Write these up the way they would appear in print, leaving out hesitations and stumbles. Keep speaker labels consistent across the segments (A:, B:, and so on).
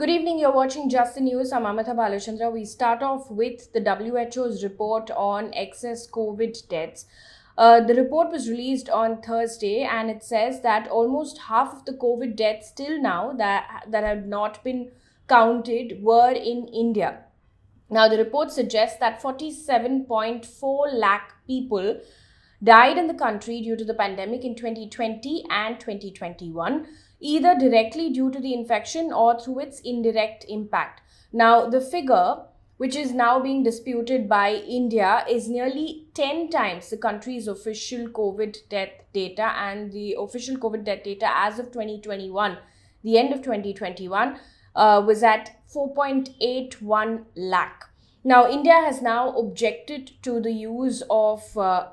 A: Good evening, you're watching Just the News. I'm Amitha Balachandra. We start off with the WHO's report on excess COVID deaths. The report was released on Thursday and it says that almost half of the COVID deaths till now that have not been counted were in India. Now, the report suggests that 47.4 lakh people died in the country due to the pandemic in 2020 and 2021, either directly due to the infection or through its indirect impact. Now, the figure, which is now being disputed by India, is nearly 10 times the country's official COVID death data, and the official COVID death data as of 2021, the end of 2021, was at 4.81 lakh. Now, India has now objected to the use of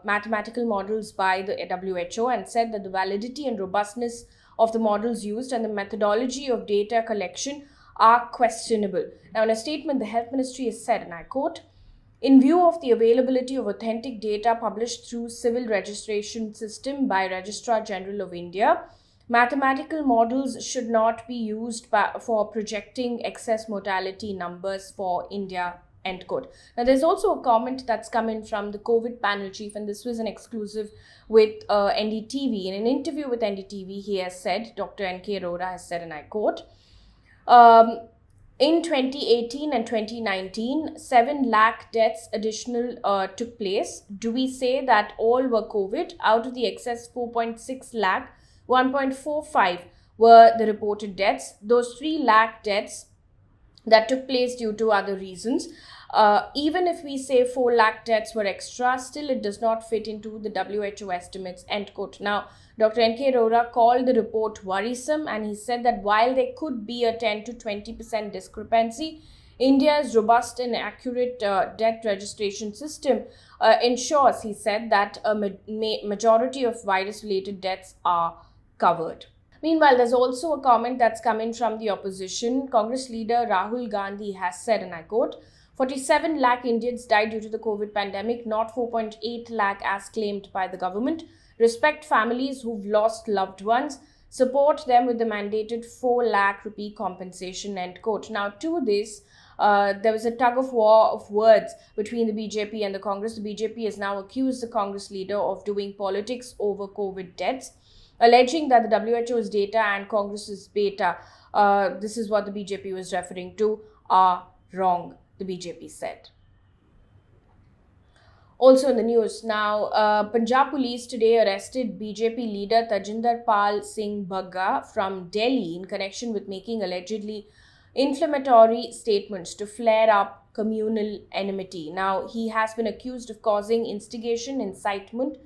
A: mathematical models by the WHO and said that the validity and robustness of the models used and the methodology of data collection are questionable. Now, in a statement, the Health Ministry has said, and I quote, "In view of the availability of authentic data published through civil registration system by Registrar General of India, mathematical models should not be used for projecting excess mortality numbers for India." End quote. Now, there's also a comment that's come in from the COVID panel chief, and this was an exclusive with NDTV. In an interview with NDTV, he has said, Dr. N.K. Arora has said, and I quote, in 2018 and 2019, 7 lakh deaths additional took place. Do we say that all were COVID? Out of the excess 4.6 lakh, 1.45 were the reported deaths. Those 3 lakh deaths that took place due to other reasons. Even if we say 4 lakh deaths were extra, still it does not fit into the WHO estimates, end quote. Now, Dr. N.K. Arora called the report worrisome, and he said that while there could be a 10 to 20% discrepancy, India's robust and accurate death registration system ensures, he said, that a majority of virus-related deaths are covered. Meanwhile, there's also a comment that's come in from the opposition. Congress leader Rahul Gandhi has said, and I quote, 47 lakh Indians died due to the COVID pandemic, not 4.8 lakh as claimed by the government. Respect families who've lost loved ones. Support them with the mandated 4 lakh rupee compensation, end quote. Now, to this, there was a tug of war of words between the BJP and the Congress. The BJP has now accused the Congress leader of doing politics over COVID deaths, alleging that the WHO's data and Congress's beta, this is what the BJP was referring to, are wrong, the BJP said. Also in the news now, Punjab police today arrested BJP leader Tajinder Pal Singh Bagga from Delhi in connection with making allegedly inflammatory statements to flare up communal enmity. Now, he has been accused of causing instigation, incitement,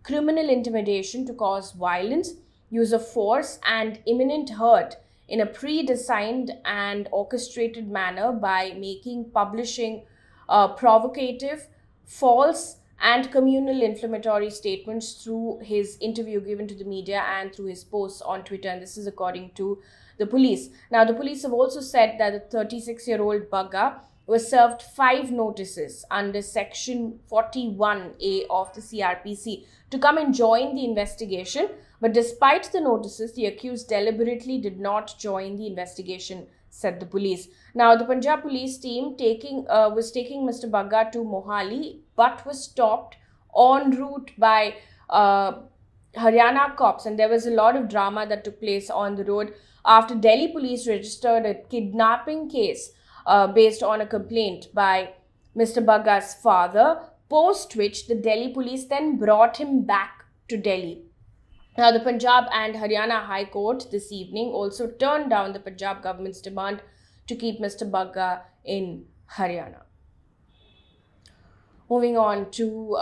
A: criminal intimidation to cause violence, use of force, and imminent hurt in a pre-designed and orchestrated manner by publishing provocative, false, and communal inflammatory statements through his interview given to the media and through his posts on Twitter. And this is according to the police. Now, the police have also said that the 36-year-old Bagga was served 5 notices under Section 41A of the CRPC to come and join the investigation. But despite the notices, the accused deliberately did not join the investigation, said the police. Now, the Punjab police team was taking Mr. Bagga to Mohali, but was stopped en route by Haryana cops. And there was a lot of drama that took place on the road after Delhi police registered a kidnapping case based on a complaint by Mr. Bagga's father, post which the Delhi police then brought him back to Delhi. Now, the Punjab and Haryana High Court this evening also turned down the Punjab government's demand to keep Mr. Bagga in Haryana. Moving on to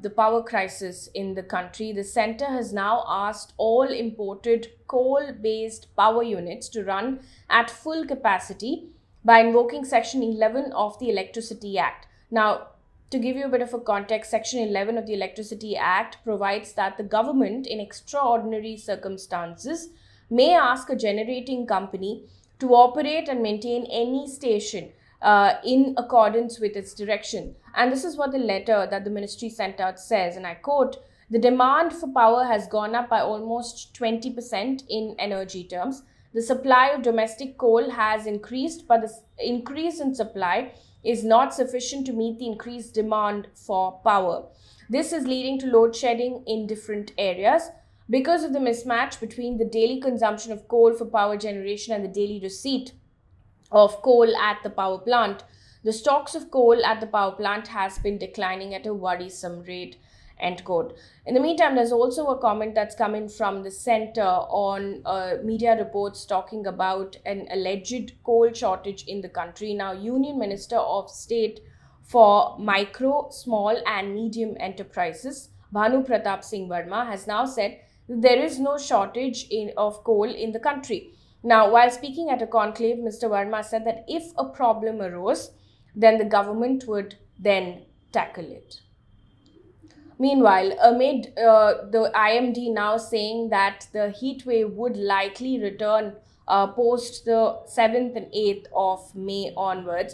A: the power crisis in the country, the centre has now asked all imported coal-based power units to run at full capacity by invoking Section 11 of the Electricity Act. Now, to give you a bit of a context, Section 11 of the Electricity Act provides that the government, in extraordinary circumstances, may ask a generating company to operate and maintain any station in accordance with its direction. And this is what the letter that the ministry sent out says, and I quote, "The demand for power has gone up by almost 20% in energy terms. The supply of domestic coal has increased, but the increase in supply is not sufficient to meet the increased demand for power. This is leading to load shedding in different areas. Because of the mismatch between the daily consumption of coal for power generation and the daily receipt of coal at the power plant, the stocks of coal at the power plant has been declining at a worrisome rate. End quote. In the meantime, there's also a comment that's coming from the center on media reports talking about an alleged coal shortage in the country. Now, Union Minister of State for Micro, Small and Medium Enterprises, Bhanu Pratap Singh Verma, has now said that there is no shortage of coal in the country. Now, while speaking at a conclave, Mr. Verma said that if a problem arose, then the government would then tackle it. Meanwhile, amid the IMD now saying that the heat wave would likely return post the 7th and 8th of May onwards,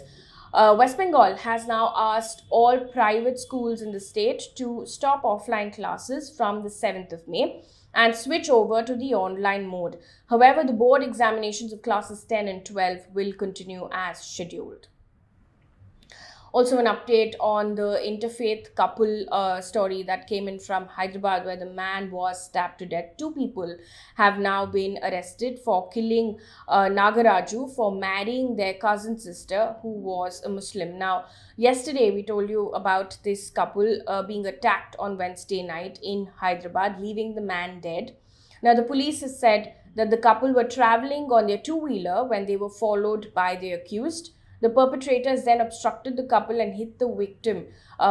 A: West Bengal has now asked all private schools in the state to stop offline classes from the 7th of May and switch over to the online mode. However, the board examinations of classes 10 and 12 will continue as scheduled. Also, an update on the interfaith couple story that came in from Hyderabad, where the man was stabbed to death. 2 people have now been arrested for killing Nagaraju for marrying their cousin sister, who was a Muslim. Now, yesterday we told you about this couple being attacked on Wednesday night in Hyderabad, leaving the man dead. Now, the police has said that the couple were traveling on their two-wheeler when they were followed by the accused. The perpetrators then obstructed the couple and hit the victim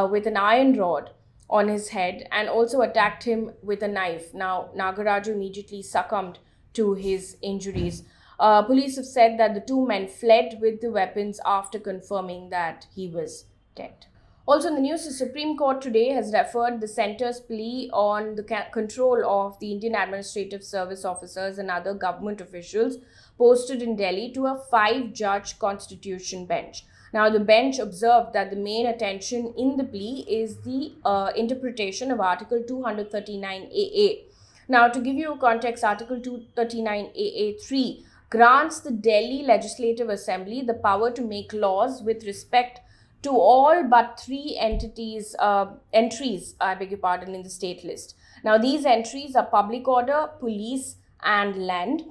A: with an iron rod on his head and also attacked him with a knife. Now, Nagaraju immediately succumbed to his injuries. Police have said that the 2 men fled with the weapons after confirming that he was dead. Also in the news, the Supreme Court today has referred the centre's plea on the control of the Indian Administrative Service officers and other government officials posted in Delhi to a 5-judge constitution bench. Now, the bench observed that the main attention in the plea is the interpretation of Article 239AA. Now, to give you a context, Article 239AA3 grants the Delhi Legislative Assembly the power to make laws with respect to all but 3 entries, in the state list. Now, these entries are public order, police, and land.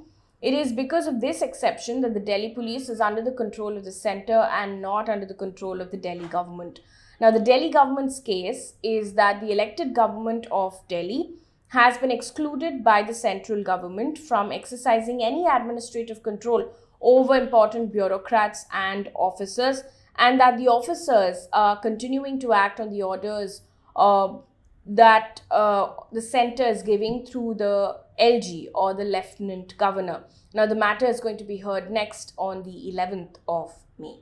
A: It is because of this exception that the Delhi police is under the control of the centre and not under the control of the Delhi government. Now, the Delhi government's case is that the elected government of Delhi has been excluded by the central government from exercising any administrative control over important bureaucrats and officers, and that the officers are continuing to act on the orders that the centre is giving through the LG or the Lieutenant Governor. Now, the matter is going to be heard next on the 11th of May.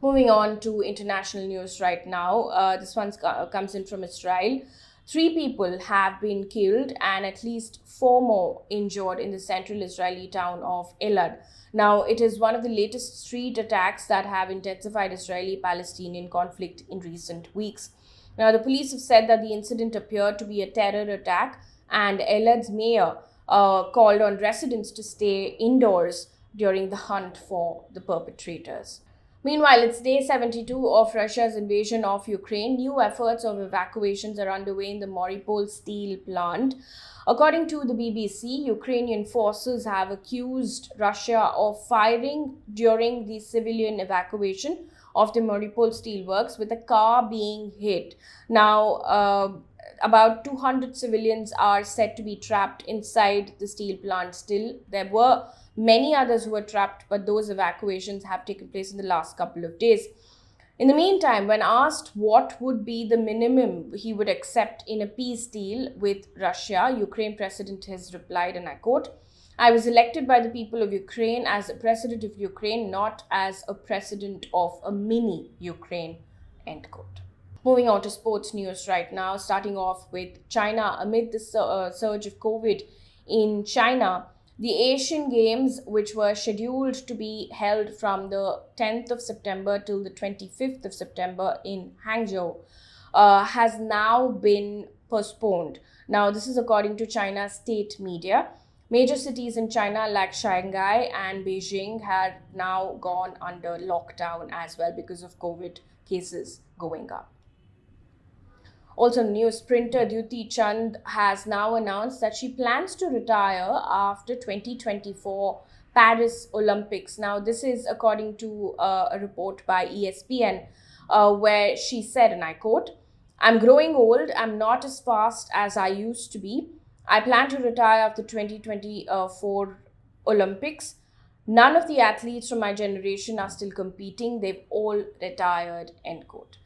A: Moving on to international news right now. This one comes in from Israel. 3 people have been killed and at least 4 more injured in the central Israeli town of Elad. Now, it is one of the latest street attacks that have intensified Israeli-Palestinian conflict in recent weeks. Now, the police have said that the incident appeared to be a terror attack, and Elad's mayor called on residents to stay indoors during the hunt for the perpetrators. Meanwhile, it's day 72 of Russia's invasion of Ukraine. New efforts of evacuations are underway in the Mariupol steel plant. According to the BBC, Ukrainian forces have accused Russia of firing during the civilian evacuation of the Mariupol steelworks, with a car being hit. Now, about 200 civilians are said to be trapped inside the steel plant still. There were many others who were trapped, but those evacuations have taken place in the last couple of days. In the meantime, when asked what would be the minimum he would accept in a peace deal with Russia, Ukraine president has replied, and I quote, "I was elected by the people of Ukraine as a president of Ukraine, not as a president of a mini Ukraine," end quote. Moving on to sports news right now, starting off with China. Amid the surge of COVID in China, the Asian Games, which were scheduled to be held from the 10th of September till the 25th of September in Hangzhou, has now been postponed. Now, this is according to China's state media. Major cities in China like Shanghai and Beijing had now gone under lockdown as well because of COVID cases going up. Also, new sprinter Dutee Chand has now announced that she plans to retire after 2024 Paris Olympics. Now, this is according to a report by ESPN, where she said, and I quote, "I'm growing old. I'm not as fast as I used to be. I plan to retire after 2024 Olympics. None of the athletes from my generation are still competing. They've all retired," end quote.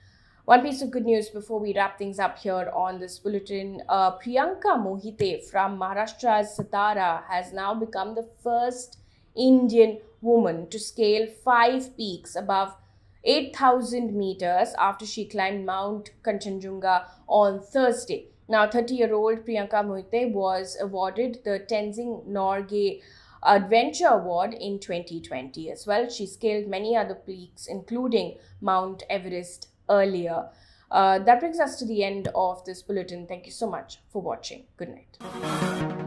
A: One piece of good news before we wrap things up here on this bulletin. Priyanka Mohite from Maharashtra's Satara has now become the first Indian woman to scale 5 peaks above 8,000 meters after she climbed Mount Kanchenjunga on Thursday. Now, 30-year-old Priyanka Mohite was awarded the Tenzing Norgay Adventure Award in 2020 as well. She scaled many other peaks, including Mount Everest earlier. That brings us to the end of this bulletin. Thank you so much for watching. Good night.